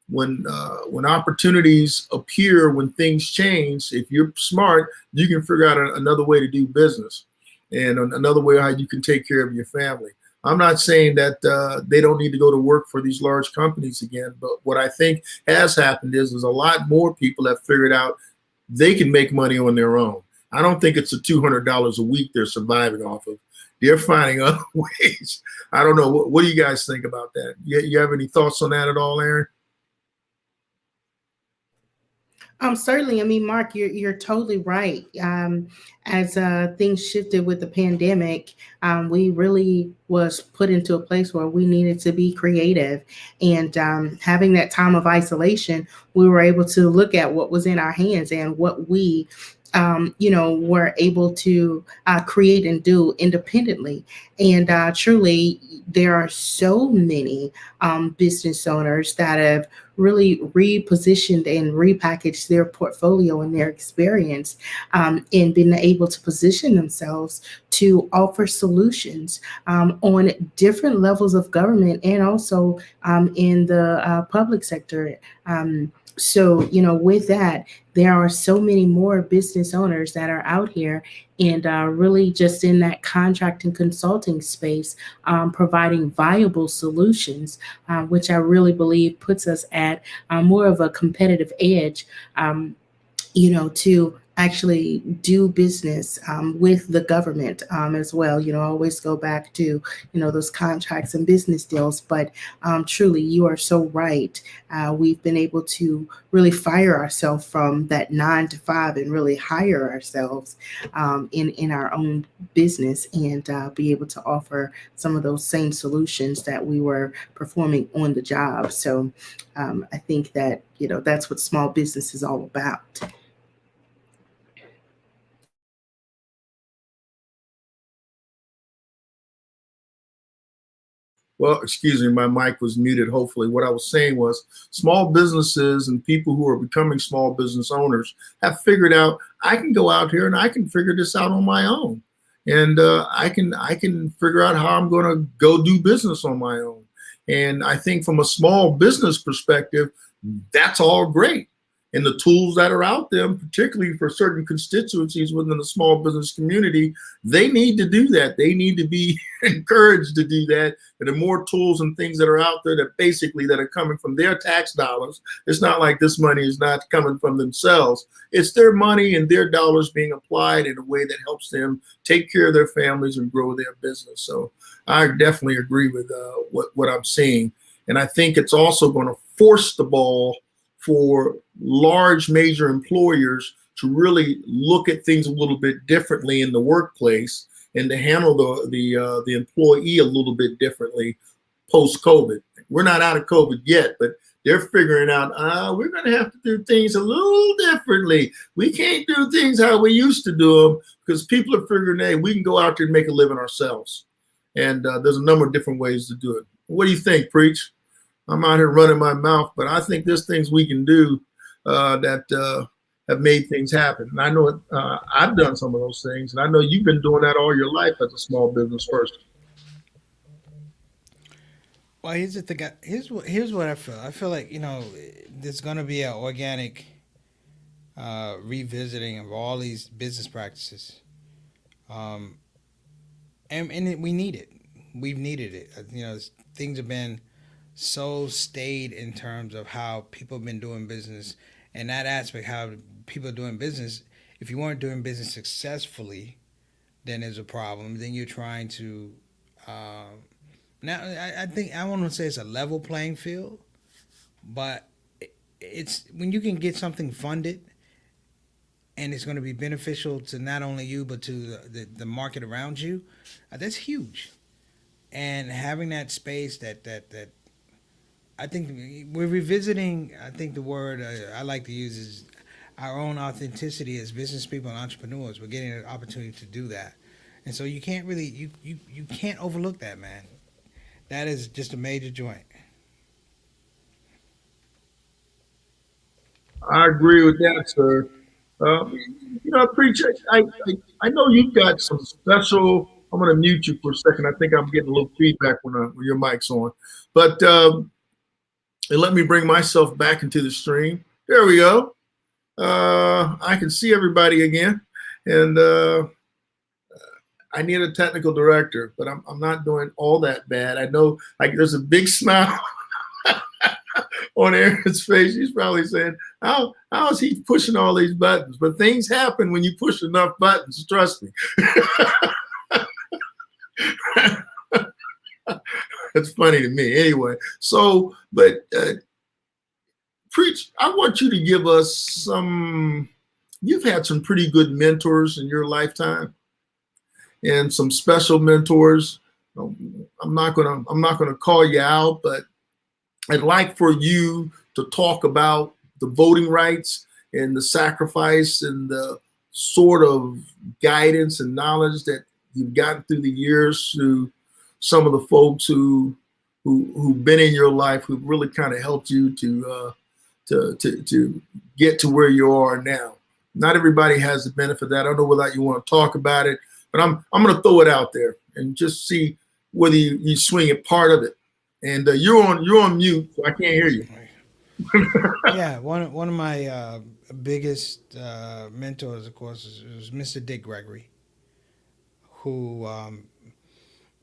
when opportunities appear, when things change, if you're smart, you can figure out another way to do business and another way how you can take care of your family. I'm not saying that they don't need to go to work for these large companies again, but what I think has happened is a lot more people have figured out they can make money on their own. I don't think it's the $200 a week they're surviving off of. They're finding other ways. I don't know. What do you guys think about that? You have any thoughts on that at all, Aaron? Certainly. I mean, Mark, you're totally right. As things shifted with the pandemic, we really was put into a place where we needed to be creative, and having that time of isolation, we were able to look at what was in our hands and what we, were able to create and do independently. And truly, there are so many business owners that have really repositioned and repackaged their portfolio and their experience, and been able to position themselves to offer solutions on different levels of government and also in the public sector. So, with that, there are so many more business owners that are out here and really just in that contract and consulting space, providing viable solutions, which I really believe puts us at more of a competitive edge. To actually do business with the government as well. Always go back to, those contracts and business deals. But truly, you are so right. We've been able to really fire ourselves from that 9 to 5 and really hire ourselves in our own business and be able to offer some of those same solutions that we were performing on the job. So I think that, that's what small business is all about. Well, excuse me, my mic was muted. Hopefully, what I was saying was small businesses and people who are becoming small business owners have figured out I can go out here and I can figure this out on my own, and I can figure out how I'm going to go do business on my own. And I think from a small business perspective, that's all great. And the tools that are out there, particularly for certain constituencies within the small business community, they need to do that. They need to be encouraged to do that. And the more tools and things that are out there that are coming from their tax dollars, it's not like this money is not coming from themselves. It's their money and their dollars being applied in a way that helps them take care of their families and grow their business. So I definitely agree with what I'm seeing. And I think it's also going to force the ball for large major employers to really look at things a little bit differently in the workplace and to handle the employee a little bit differently post COVID. We're not out of COVID yet, but they're figuring out we're going to have to do things a little differently. We can't do things how we used to do them because people are figuring, hey, we can go out there and make a living ourselves. And there's a number of different ways to do it. What do you think, Preach? I'm out here running my mouth, but I think there's things we can do that have made things happen. And I know I've done some of those things, and I know you've been doing that all your life as a small business person. Well, here's the thing. Here's what I feel. I feel like there's gonna be an organic revisiting of all these business practices, um, and we need it. We've needed it. Things have been so stayed in terms of how people have been doing business, and that aspect, how people are doing business. If you weren't doing business successfully, then there's a problem. Then you're trying to. Now, I think I want to say it's a level playing field, but it's when you can get something funded and it's going to be beneficial to not only you but to the market around you. That's huge. And having that space that I think we're revisiting. I think the word I like to use is our own authenticity as business people and entrepreneurs. We're getting an opportunity to do that, and so you can't really you can't overlook that, man. That is just a major joint. I agree with that, sir. Preach. I know you've got some special. I'm going to mute you for a second. I think I'm getting a little feedback when your mic's on, but and let me bring myself back into the stream. There we go. I can see everybody again, and I need a technical director, but I'm not doing all that bad. I know there's a big smile on Aaron's face. He's probably saying, how is he pushing all these buttons? But things happen when you push enough buttons, trust me. That's funny to me. Anyway, so, but Preach, I want you to give us some, you've had some pretty good mentors in your lifetime and some special mentors. I'm not gonna call you out, but I'd like for you to talk about the voting rights and the sacrifice and the sort of guidance and knowledge that you've gotten through the years through some of the folks who've been in your life, who've really kind of helped you to get to where you are now. Not everybody has the benefit of that. I don't know whether you want to talk about it, but I'm going to throw it out there and just see whether you swing at part of it. And you're on mute, so I can't hear you. Yeah, one of my biggest mentors, of course, was Mr. Dick Gregory, who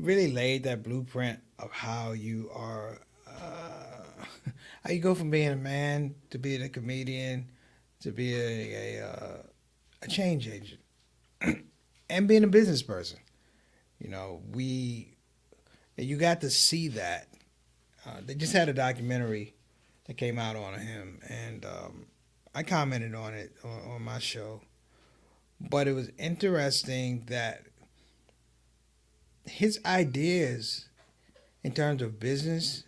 really laid that blueprint of how you are, how you go from being a man to being a comedian to be a change agent and being a business person. You know, you got to see that. They just had a documentary that came out on him, and I commented on it on my show. But it was interesting that his ideas in terms of business,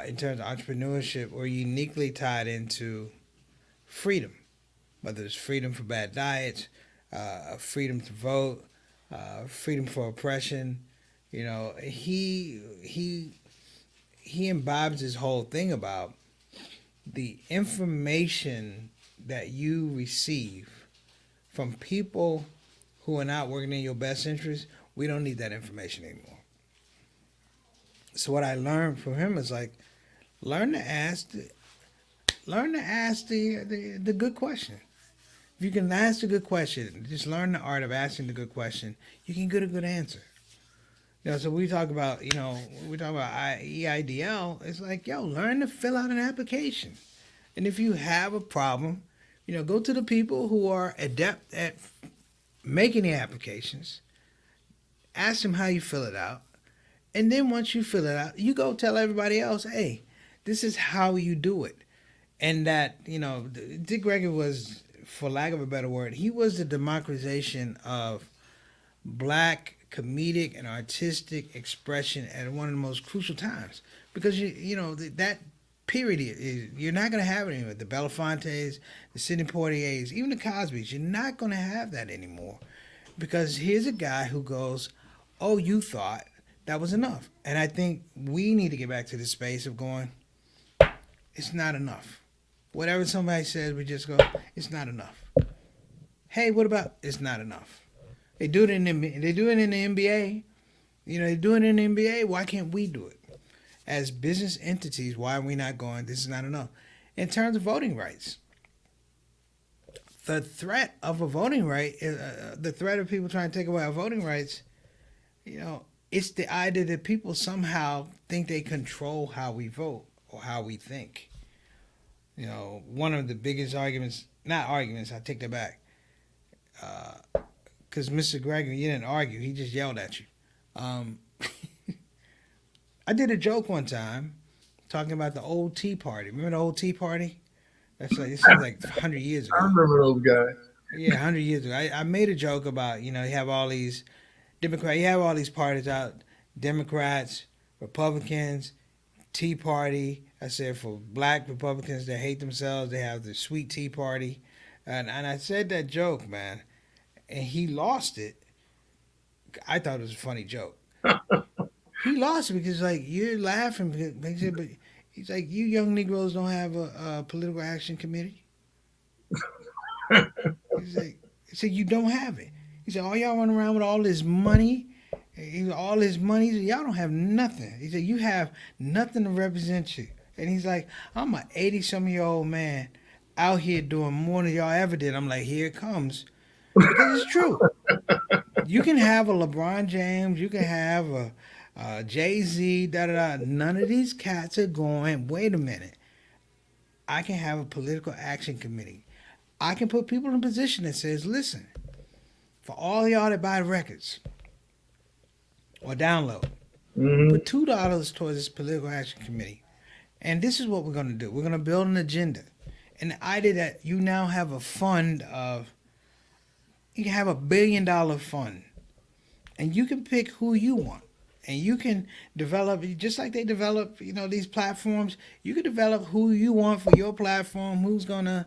in terms of entrepreneurship, were uniquely tied into freedom, whether it's freedom for bad diets, freedom to vote, freedom for oppression. You know, he imbibes this whole thing about the information that you receive from people who are not working in your best interest. We don't need that information anymore. So what I learned from him is like, learn to ask the good question. If you can ask a good question, just learn the art of asking the good question, you can get a good answer. You know, so we talk about EIDL. It's like, learn to fill out an application. And if you have a problem, go to the people who are adept at making the applications. Ask them how you fill it out. And then once you fill it out, you go tell everybody else, hey, this is how you do it. And that, Dick Gregory was, for lack of a better word, he was the democratization of black comedic and artistic expression at one of the most crucial times, because that period you're not going to have it anymore. The Belafontes, the Sidney Poitiers, even the Cosbys, you're not going to have that anymore, because here's a guy who goes, oh, you thought that was enough. And I think we need to get back to the space of going, it's not enough. Whatever somebody says, we just go, it's not enough. Hey, what about, it's not enough. They do it in the NBA. They do it in the NBA. Why can't we do it? As business entities, why are we not going, this is not enough? In terms of voting rights, the threat of a voting right, the threat of people trying to take away our voting rights, it's the idea that people somehow think they control how we vote or how we think. One of the biggest arguments, I take that back. Because Mr. Gregory, you didn't argue. He just yelled at you. I did a joke one time talking about the old Tea Party. Remember the old Tea Party? This is like 100 years ago. I remember those guys. Yeah, 100 years ago. I made a joke about, you have all these Democrats, you have all these parties out, Democrats, Republicans, Tea Party. I said for black Republicans that hate themselves, they have the sweet Tea Party. And I said that joke, man. And he lost it. I thought it was a funny joke. He lost it because, you're laughing. But he's like, you young Negroes don't have a political action committee? He said, you don't have it. He said, all y'all run around with all this money. He said, y'all don't have nothing. He said, you have nothing to represent you. And he's like, I'm an 80-some-year-old man out here doing more than y'all ever did. I'm like, here it comes. Because it's true. You can have a LeBron James, you can have a Jay-Z, None of these cats are going, wait a minute. I can have a political action committee. I can put people in a position that says, listen, for all y'all that buy records or download, put $2 towards this political action committee. And this is what we're going to do. We're going to build an agenda. And the idea that you now have a fund of, you can have $1 billion fund, and you can pick who you want. And you can develop, just like they develop, these platforms. You can develop who you want for your platform. Who's gonna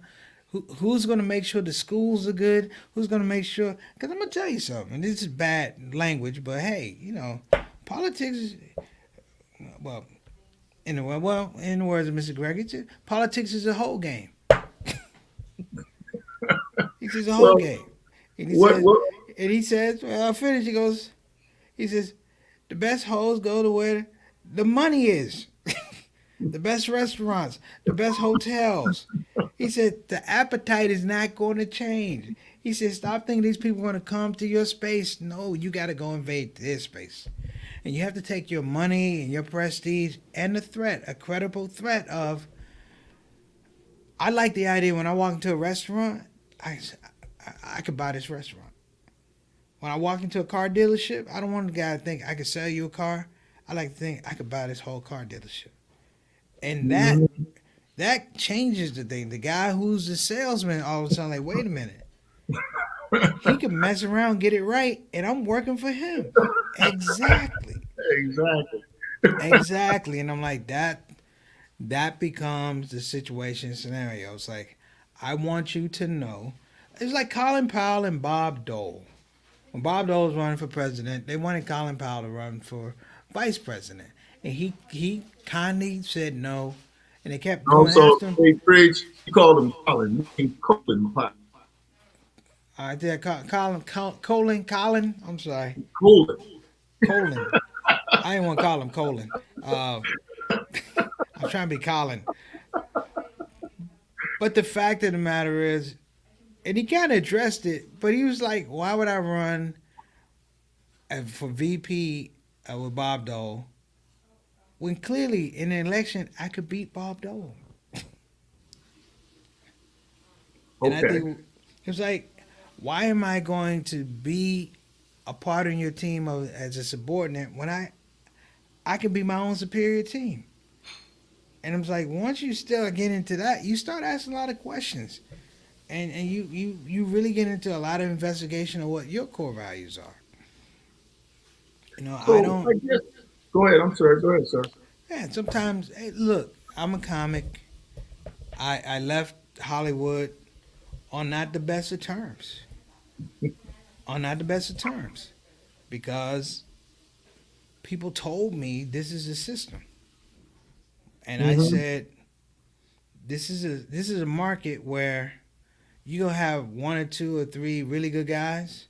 make sure the schools are good? Who's gonna make sure? Because I'm gonna tell you something. And this is bad language, but hey, politics. Well, in the words of Mr. Gregory, politics is a whole game. He says a whole game. And he says, well, I'll finish. He says, the best hoes go to where the money is. The best restaurants, the best hotels. He said, the appetite is not going to change. He said, stop thinking these people are going to come to your space. No, you got to go invade their space. And you have to take your money and your prestige and the threat, a credible threat of, I like the idea when I walk into a restaurant, I could buy this restaurant. When I walk into a car dealership, I don't want the guy to think I could sell you a car. I like to think I could buy this whole car dealership. And that changes the thing. The guy who's the salesman all of a sudden like, wait a minute. He can mess around, get it right, and I'm working for him. Exactly. Exactly. And I'm like, that becomes the situation scenario. It's like, I want you to know. It's like Colin Powell and Bob Dole. When Bob Dole was running for president, they wanted Colin Powell to run for vice president. And he kindly said no. And they kept going after him. You called him Colin. Colin Powell. I did Colin. I'm sorry. Colin. I didn't want to call him Colin. I'm trying to be Colin. But the fact of the matter is, and he kind of addressed it, but he was like, why would I run for VP with Bob Dole when clearly in the election I could beat Bob Dole? And I think it was like, why am I going to be a part of your team as a subordinate when I can be my own superior team? And I was like, once you still get into that, you start asking a lot of questions. And you really get into a lot of investigation of what your core values are. I don't. Go ahead. I'm sorry. Go ahead, sir. Yeah, sometimes, hey, look, I'm a comic. I left Hollywood on not the best of terms. Because people told me this is a system. And I said, this is a market where you're going to have 1 or 2 or 3 really good guys,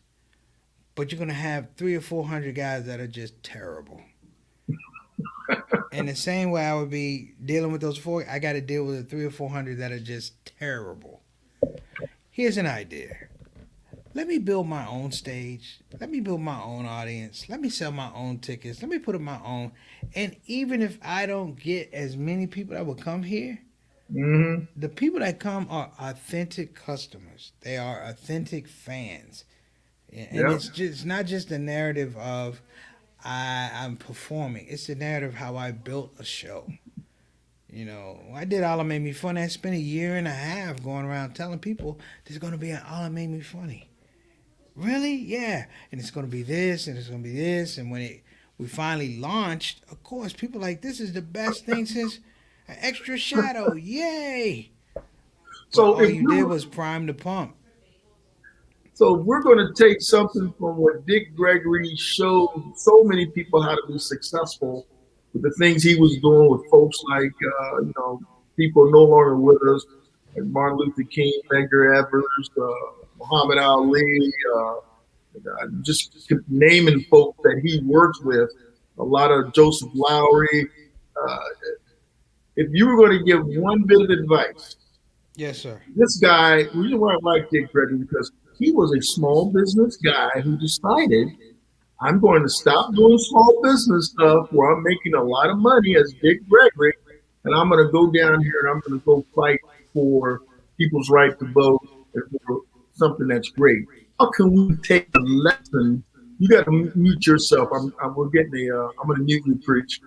but you're going to have 300 or 400 guys that are just terrible. And the same way I would be dealing with those 4, I got to deal with the 300 or 400 that are just terrible. Here's an idea. Let me build my own stage. Let me build my own audience. Let me sell my own tickets. Let me put up my own. And even if I don't get as many people that will come here, the people that come are authentic customers. They are authentic fans. And it's not just the narrative of I'm performing. It's the narrative how I built a show. I did All That Made Me Funny. I spent 1.5 years going around telling people there's going to be an All That Made Me Funny. Really? Yeah. And it's going to be this, and it's going to be this. And when we finally launched, of course, people like, this is the best thing since an Extra Shadow. Yay. So all you did was prime the pump. So we're going to take something from what Dick Gregory showed so many people how to be successful with the things he was doing with folks like, people no longer with us, like Martin Luther King, Medgar Evers, Muhammad Ali, just naming folks that he worked with, a lot of Joseph Lowry. If you were going to give one bit of advice, yes, sir. This guy, the reason why I like Dick Gregory, because he was a small business guy who decided, I'm going to stop doing small business stuff where I'm making a lot of money as Dick Gregory, and I'm going to go down here and I'm going to go fight for people's right to vote and for something that's great. How can we take a lesson? You got to mute yourself. I'm going to mute you, Preach.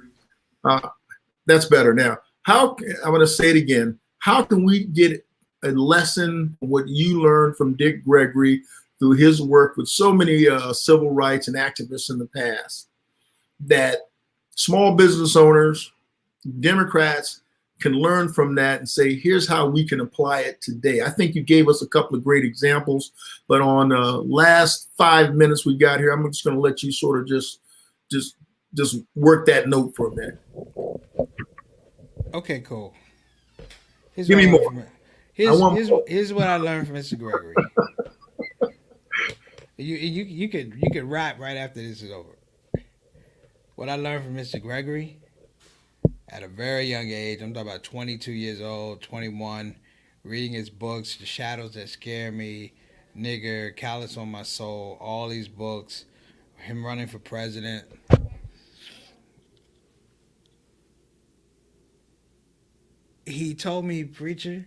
That's better now. I'm going to say it again. How can we get a lesson what you learned from Dick Gregory through his work with so many civil rights and activists in the past, that small business owners, Democrats can learn from that and say, here's how we can apply it today. I think you gave us a couple of great examples, but on the last 5 minutes we got here, I'm just going to let you sort of just work that note for a minute. Okay, cool. Here's Give what me I learned more. from- Here's what I learned from Mr. Gregory. You could rap right after this is over. What I learned from Mr. Gregory at a very young age, I'm talking about 22 years old, 21, reading his books, The Shadows That Scare Me, Nigger, Callous on My Soul, all these books, him running for president. He told me, preacher,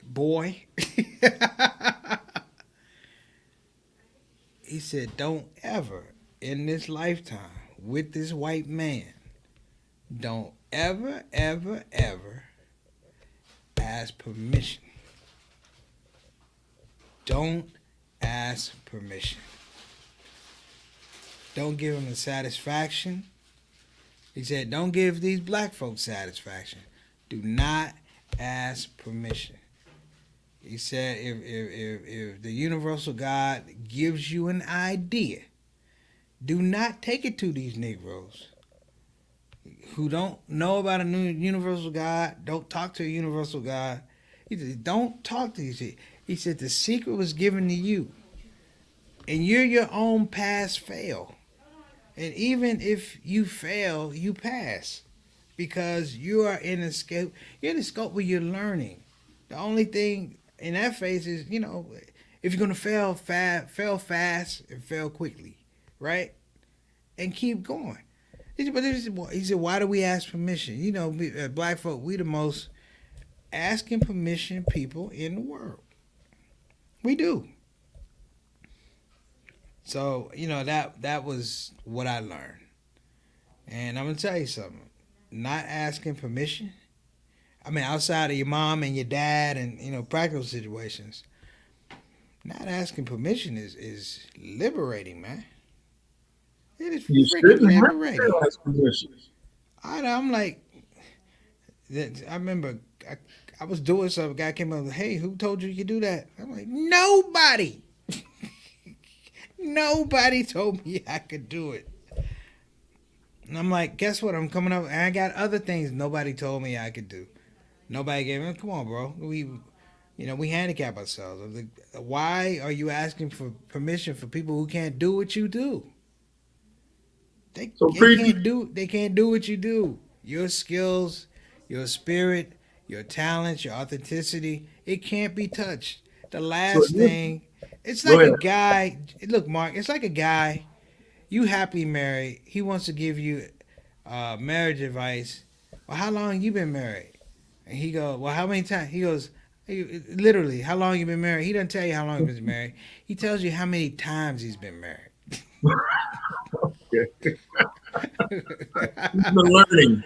boy, he said, don't ever in this lifetime with this white man, don't ever, ever, ever ask permission. Don't ask permission. Don't give him the satisfaction. He said, don't give these black folks satisfaction. Do not ask permission. He said, if the universal God gives you an idea, do not take it to these Negroes who don't know about a new universal God, don't talk to a universal God. He said, don't talk to these people. He said, the secret was given to you. And you're your own pass fail. And even if you fail, you pass. Because you are in a scope, you're in a scope where you're learning. The only thing in that phase is, if you're gonna fail fast and fail quickly, right? And keep going. He said, why do we ask permission? Black folk, we the most asking permission people in the world. We do. So, that was what I learned. And I'm gonna tell you something. Not asking permission, I mean, outside of your mom and your dad and, practical situations, not asking permission is liberating, man. It is You freaking shouldn't have liberating. to ask permission. I'm like, I remember I was doing something. A guy came up, hey, who told you could do that? I'm like, nobody. Nobody told me I could do it. And I'm like, guess what? I'm coming up, and I got other things nobody told me I could do. Nobody gave me. Come on, bro. We handicap ourselves. I'm like, why are you asking for permission for people who can't do what you do? They can't do what you do. Your skills, your spirit, your talents, your authenticity, it can't be touched. The last thing, it's like a guy. Look, Mark, it's like a guy. You happily married. He wants to give you marriage advice. Well, how long you been married? And he goes, well, how many times? He goes, literally, how long you been married? He doesn't tell you how long he's been married. He tells you how many times he's been married. He's been learning.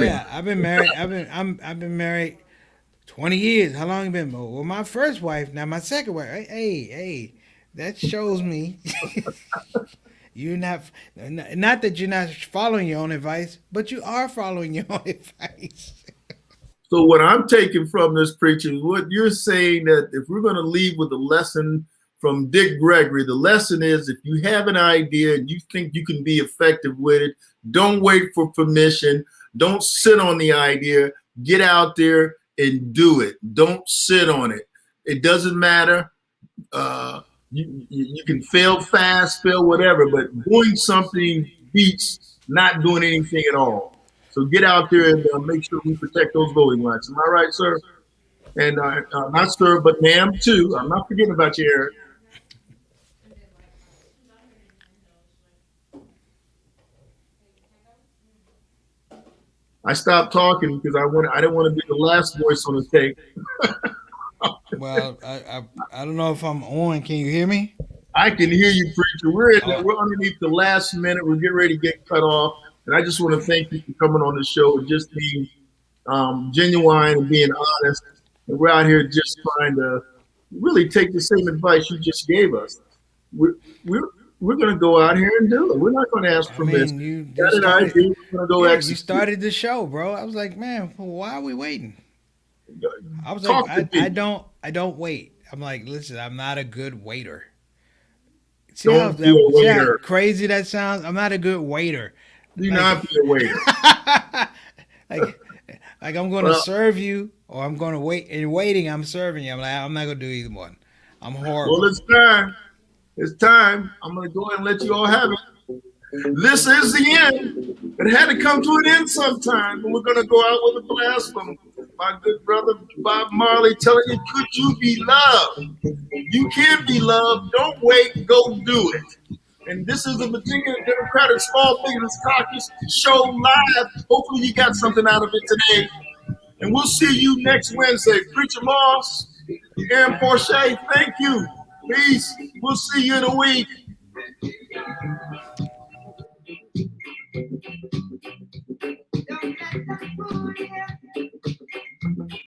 Yeah, I've been married. I've been married 20 years. How long you been? Well, my first wife, now my second wife. Hey, that shows me you're not that you're not following your own advice, but you are following your own advice. So what I'm taking from this, preacher, is what you're saying, that if we're going to leave with a lesson from Dick Gregory, the lesson is, if you have an idea and you think you can be effective with it, don't wait for permission. Don't sit on the idea. Get out there and do it. Don't sit on it. It doesn't matter. You can fail fast, fail whatever, but doing something beats not doing anything at all. So get out there and make sure we protect those voting rights. Am I right, sir? And not sir, but ma'am too. I'm not forgetting about you, Eric. I stopped talking because I didn't want to be the last voice on the tape. Well, I don't know if I'm on. Can you hear me? I can hear you, preacher. We're underneath the last minute. We're getting ready to get cut off. And I just want to thank you for coming on the show and just being genuine and being honest. And we're out here just trying to really take the same advice you just gave us. We're, we're, we're going to go out here and do it. We're not going to ask I mean, permission. you Got an started. idea, we're going to go Yeah, you execute. started the show, bro. I was like, man, why are we waiting? I was like, Talk to people. I don't wait. I'm like, listen, I'm not a good waiter. Don't be a See how waiter. crazy that sounds? I'm not a good waiter. Do Like, not be a waiter. like, like I'm gonna Well, serve you, or I'm gonna wait. In waiting, I'm serving you. I'm like, I'm not gonna do either one. I'm well, horrible. it's time. It's time. I'm going to go ahead and let you all have it. This is the end. It had to come to an end sometime, but we're going to go out with a blast from my good brother Bob Marley telling you, could you be loved? You can be loved. Don't wait. Go do it. And this is the Virginia Democratic Small Business Caucus show live. Hopefully you got something out of it today. And we'll see you next Wednesday. Preacher Moss, Aaron Porche, thank you. Peace. We'll see you in a week.